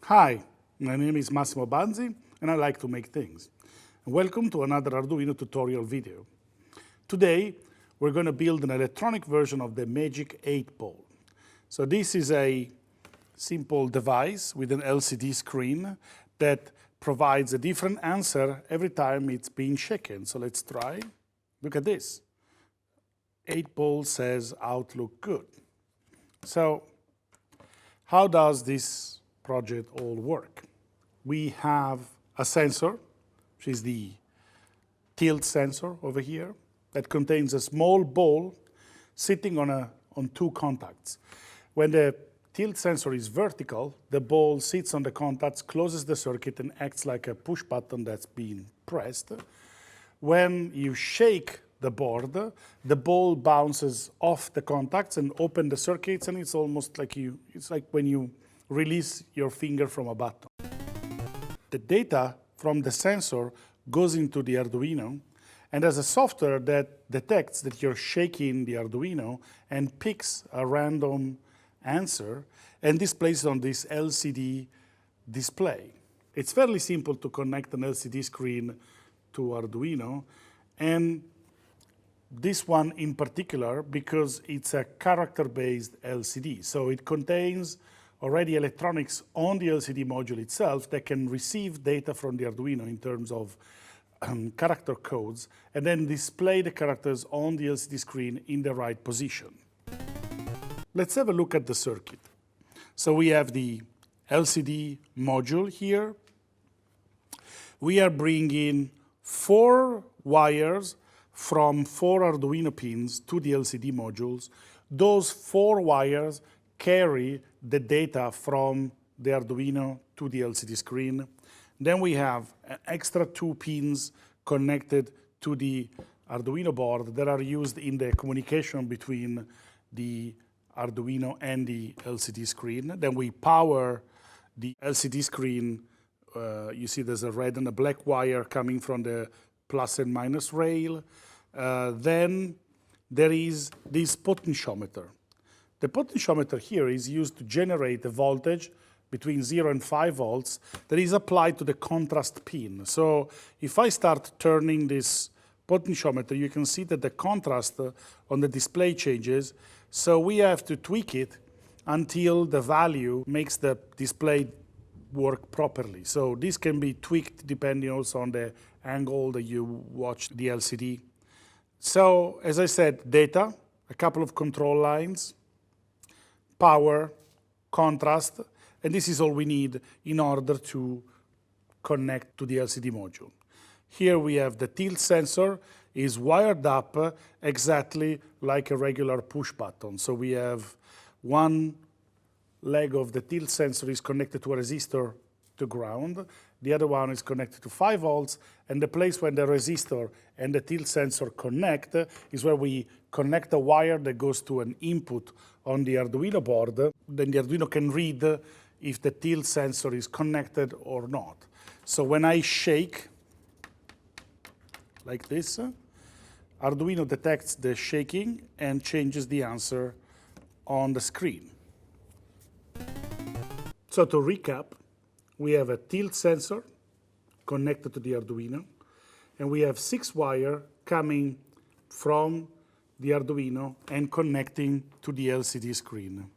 Hi, my name is Massimo Banzi and I like to make things. Welcome to another Arduino tutorial video. Today we're going to build an electronic version of the Magic 8-ball. So this is a simple device with an LCD screen that provides a different answer every time it's being shaken. So let's try. Look at this. 8-ball says Outlook good. So how does this project all work? We have a sensor, which is the tilt sensor over here, that contains a small ball sitting on two contacts. When the tilt sensor is vertical, the ball sits on the contacts, closes the circuit, and acts like a push button that's being pressed. When you shake the board, the ball bounces off the contacts and opens the circuits, and it's almost like it's like when you release your finger from a button. The data from the sensor goes into the Arduino, and there's a software that detects that you're shaking the Arduino and picks a random answer and displays it on this LCD display. It's fairly simple to connect an LCD screen to Arduino, and this one in particular because it's a character-based LCD. So it contains already electronics on the LCD module itself that can receive data from the Arduino in terms of character codes and then display the characters on the LCD screen in the right position. Let's have a look at the circuit. So we have the LCD module here. We are bringing 4 wires from 4 Arduino pins to the LCD modules. Those 4 wires carry the data from the Arduino to the LCD screen. Then we have an extra 2 pins connected to the Arduino board that are used in the communication between the Arduino and the LCD screen. Then we power the LCD screen. You see there's a red and a black wire coming from the plus and minus rail. Then there is this potentiometer. The potentiometer here is used to generate a voltage between 0 and 5 volts that is applied to the contrast pin. So if I start turning this potentiometer, you can see that the contrast on the display changes. So we have to tweak it until the value makes the display work properly. So this can be tweaked depending also on the angle that you watch the LCD. So as I said, data, a couple of control lines, power, contrast, and this is all we need in order to connect to the LCD module. Here we have the tilt sensor is wired up exactly like a regular push button. So we have one leg of the tilt sensor is connected to a resistor to ground. The other one is connected to 5 volts, and the place where the resistor and the tilt sensor connect is where we connect a wire that goes to an input on the Arduino board. Then the Arduino can read if the tilt sensor is connected or not. So when I shake like this, Arduino detects the shaking and changes the answer on the screen. So to recap, we have a tilt sensor connected to the Arduino, and we have 6 wires coming from the Arduino and connecting to the LCD screen.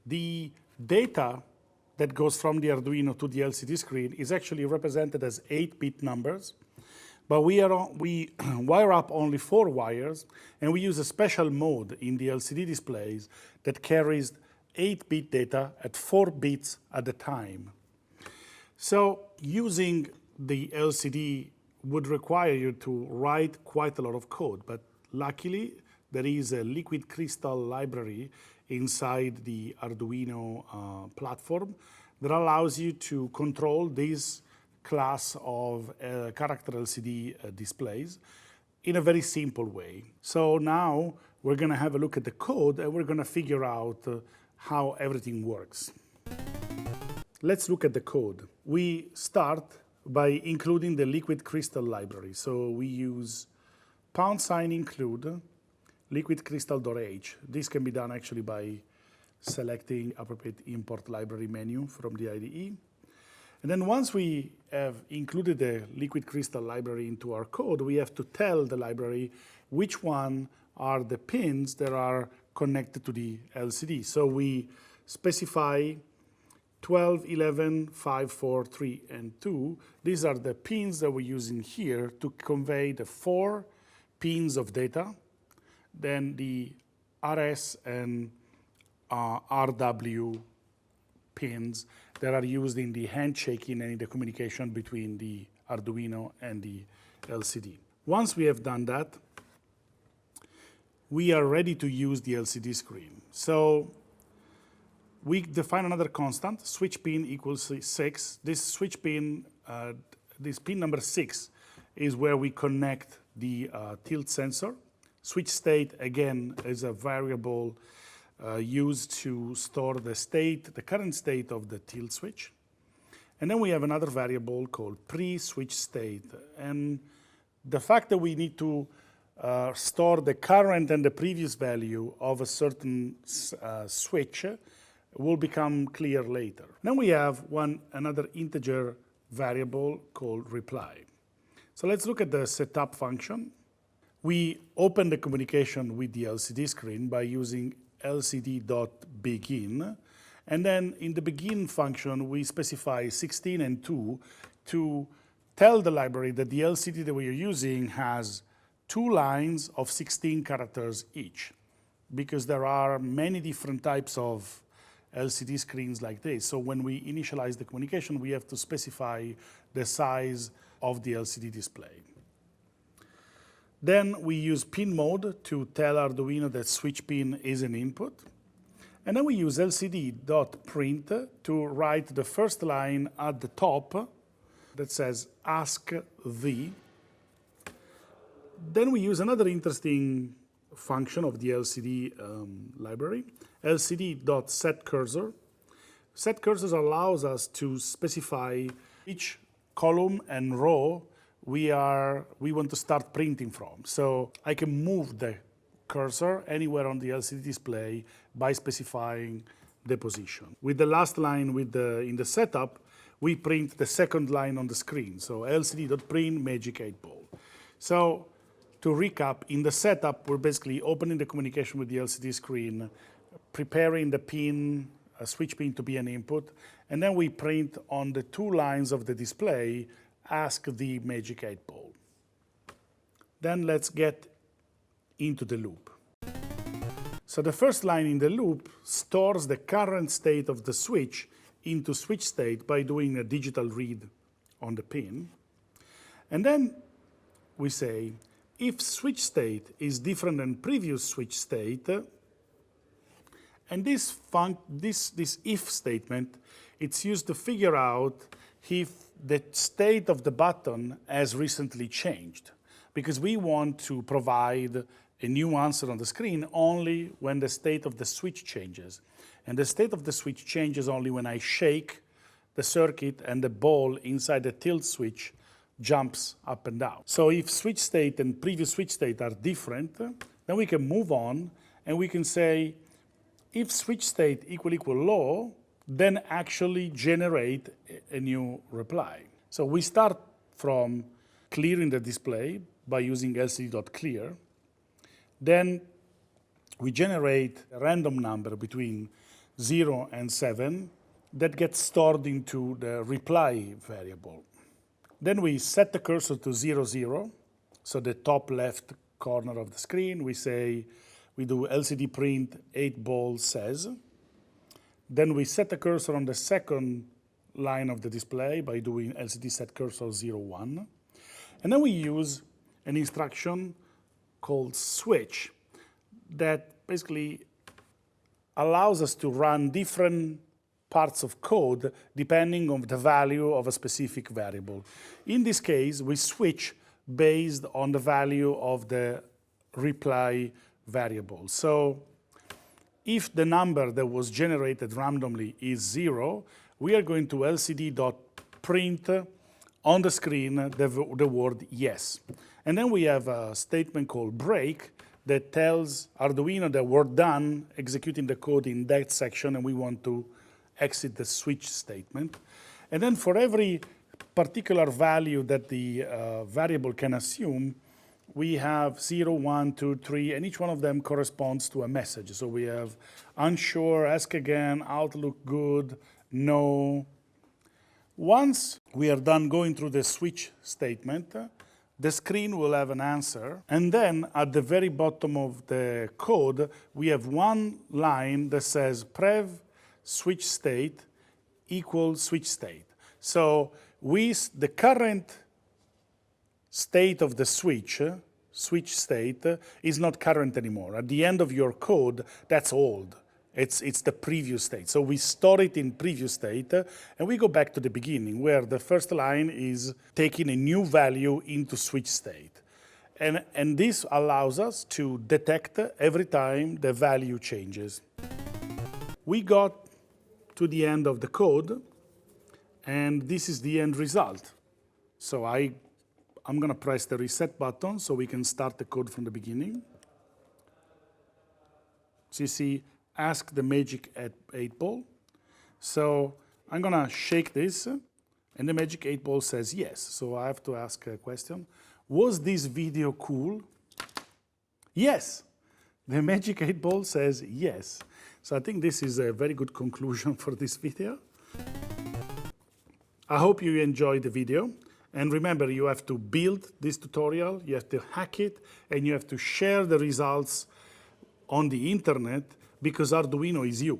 The data that goes from the Arduino to the LCD screen is actually represented as 8-bit numbers, but we wire up only 4 wires, and we use a special mode in the LCD displays that carries 8-bit data at 4 bits at a time. So using the LCD would require you to write quite a lot of code, but luckily there is a liquid crystal library inside the Arduino platform that allows you to control this class of character LCD displays in a very simple way. So now we're going to have a look at the code and we're going to figure out how everything works. Let's look at the code. We start by including the liquid crystal library. So we use # include liquid crystal.h. This can be done actually by selecting appropriate import library menu from the IDE. And then once we have included the liquid crystal library into our code, we have to tell the library which one are the pins that are connected to the LCD. So we specify 12, 11, 5, 4, 3, and 2. These are the pins that we're using here to convey the 4 pins of data, then the RS and RW pins that are used in the handshaking and in the communication between the Arduino and the LCD. Once we have done that, we are ready to use the LCD screen. So we define another constant, switch pin equals 6. This switch pin, this pin number 6, is where we connect the tilt sensor. Switch state, again, is a variable used to store the state, the current state of the tilt switch. And then we have another variable called pre-switch state. And the fact that we need to store the current and the previous value of a certain switch will become clear later. Then we have another integer variable called reply. So let's look at the setup function. We open the communication with the LCD screen by using lcd.begin. And then in the begin function, we specify 16 and 2 to tell the library that the LCD that we are using has 2 lines of 16 characters each, because there are many different types of LCD screens like this. So when we initialize the communication, we have to specify the size of the LCD display. Then we use pin mode to tell Arduino that switch pin is an input. And then we use lcd.print to write the first line at the top that says ask the. Then we use another interesting function of the LCD library, lcd.setCursor. SetCursor allows us to specify which column and row we want to start printing from. So I can move the cursor anywhere on the LCD display by specifying the position. With the last line in the setup, we print the second line on the screen. So lcd.print magic 8 ball. So to recap, in the setup, we're basically opening the communication with the LCD screen, preparing the pin, a switch pin to be an input, and then we print on the 2 lines of the display, ask the magic 8 ball. Then let's get into the loop. So the first line in the loop stores the current state of the switch into switch state by doing a digital read on the pin. And then we say, if switch state is different than previous switch state, and this if statement, it's used to figure out if the state of the button has recently changed, because we want to provide a new answer on the screen only when the state of the switch changes. And the state of the switch changes only when I shake the circuit and the ball inside the tilt switch jumps up and down. So if switch state and previous switch state are different, then we can move on and we can say, if switch state equal low, then actually generate a new reply. So we start from clearing the display by using lcd.clear. Then we generate a random number between 0 and 7 that gets stored into the reply variable. Then we set the cursor to 0, 0, so the top left corner of the screen. We do lcd print 8 ball says. Then we set the cursor on the second line of the display by doing lcd set cursor 0, 1. And then we use an instruction called switch that basically allows us to run different parts of code depending on the value of a specific variable. In this case, we switch based on the value of the reply variable. So if the number that was generated randomly is 0, we are going to lcd.print on the screen the word yes. And then we have a statement called break that tells Arduino that we're done executing the code in that section and we want to exit the switch statement. And then for every particular value that the variable can assume, we have 0, 1, 2, 3, and each one of them corresponds to a message. So we have unsure, ask again, outlook good, no. Once we are done going through the switch statement, the screen will have an answer. And then at the very bottom of the code, we have one line that says prev switch state equals switch state. So the current state of the switch state, is not current anymore. At the end of your code, that's old. It's the previous state. So we store it in previous state, and we go back to the beginning, where the first line is taking a new value into switch state. And this allows us to detect every time the value changes. We got to the end of the code, and this is the end result. So I'm going to press the reset button so we can start the code from the beginning. So you see, ask the magic 8 ball. So I'm going to shake this, and the magic 8 ball says yes. So I have to ask a question. Was this video cool? Yes. The magic 8 ball says yes. So I think this is a very good conclusion for this video. I hope you enjoyed the video. And remember, you have to build this tutorial, you have to hack it, and you have to share the results on the internet, because Arduino is you.